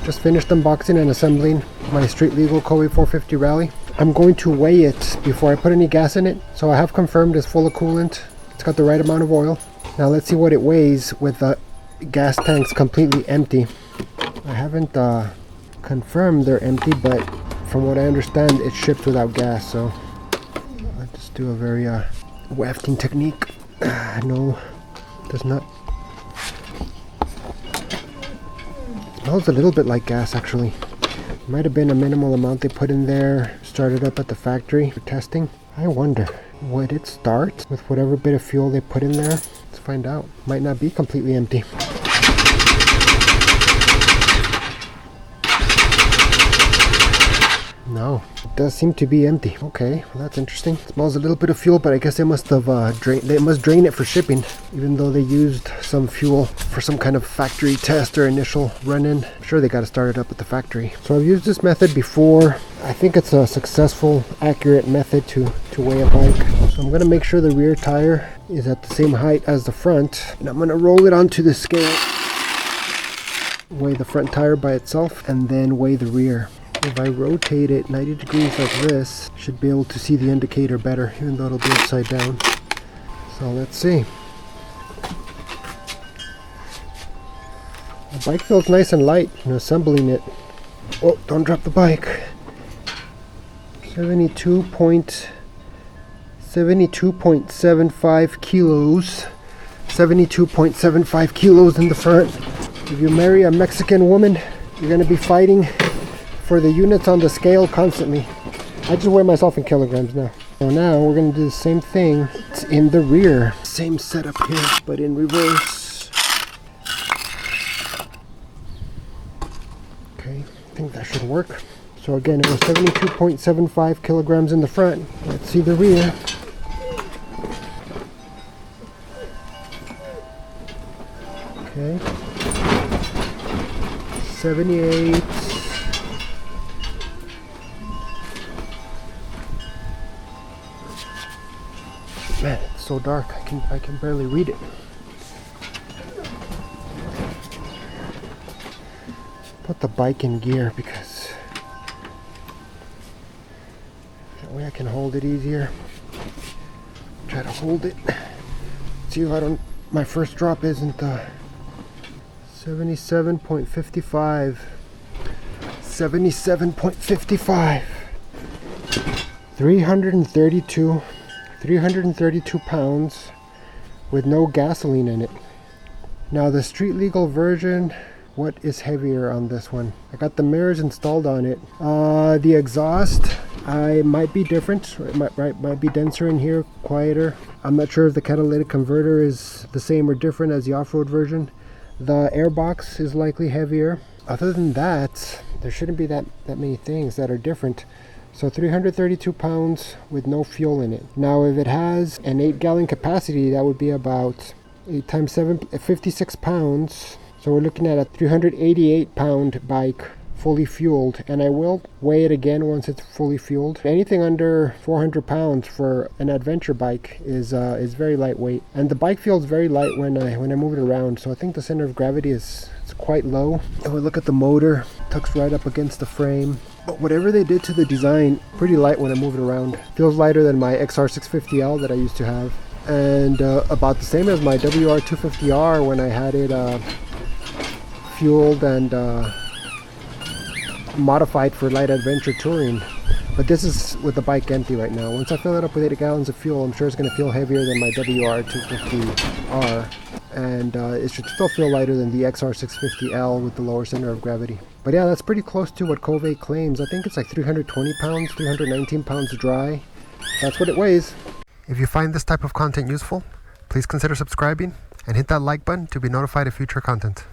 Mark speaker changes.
Speaker 1: Just finished unboxing and assembling my street legal Kove 450 Rally. I'm going to weigh it before I put any gas in it. So I have confirmed it's full of coolant. It's got the right amount of oil. Now let's see what it weighs with the gas tanks completely empty. I haven't confirmed they're empty, but from what I understand, it's shipped without gas. So let's just do a very wafting technique. No, does not. Smells a little bit like gas, actually. Might have been a minimal amount they put in there, started up at the factory for testing. I wonder, would it start with whatever bit of fuel they put in there? Let's find out. Might not be completely empty. No, it does seem to be empty. Okay, well that's interesting. It smells a little bit of fuel, but I guess they must have they must drain it for shipping, even though they used some fuel for some kind of factory test or initial run-in. I'm sure they got to start it up at the factory. So I've used this method before. I think it's a successful, accurate method to weigh a bike. So I'm gonna make sure the rear tire is at the same height as the front, and I'm gonna roll it onto the scale. Weigh the front tire by itself, and then weigh the rear. If I rotate it 90 degrees like this, should be able to see the indicator better, even though it'll be upside down. So let's see. The bike feels nice and light, assembling it. Oh, don't drop the bike. 72.75 kilos. 72.75 kilos in the front. If you marry a Mexican woman, you're going to be fighting for the units on the scale constantly. I just weigh myself in kilograms now. So now we're going to do the same thing. It's in the rear. Same setup here, but in reverse. Okay, I think that should work. So again, it was 72.75 kilograms in the front. Let's see the rear. Okay. 78. Man, it's so dark. I can barely read it. Put the bike in gear because that way I can hold it easier. Try to hold it. See if I don't. My first drop isn't 77.55. 77.55. 332 pounds with no gasoline in it. Now the street legal version, what is heavier on this one? I got the mirrors installed on it. The exhaust might be different. It might be denser in here, quieter. I'm not sure if the catalytic converter is the same or different as the off-road version. The airbox is likely heavier. Other than that, there shouldn't be that many things that are different. So 332 pounds with no fuel in it. Now if it has an 8-gallon capacity, that would be about 8 times 7, 56 pounds. So we're looking at a 388 pound bike, fully fueled. And I will weigh it again once it's fully fueled. Anything under 400 pounds for an adventure bike is very lightweight. And the bike feels very light when I move it around. So I think the center of gravity is quite low. And we look at the motor, tucks right up against the frame. But whatever they did to the design, pretty light when I move it around. Feels lighter than my XR650L that I used to have. And about the same as my WR250R when I had it fueled and modified for light adventure touring. But this is with the bike empty right now. Once I fill it up with 8 gallons of fuel, I'm sure it's going to feel heavier than my WR250R. And it should still feel lighter than the XR650L with the lower center of gravity. But yeah, that's pretty close to what Kove claims. I think it's like 320 pounds, 319 pounds dry. That's what it weighs. If you find this type of content useful, please consider subscribing and hit that like button to be notified of future content.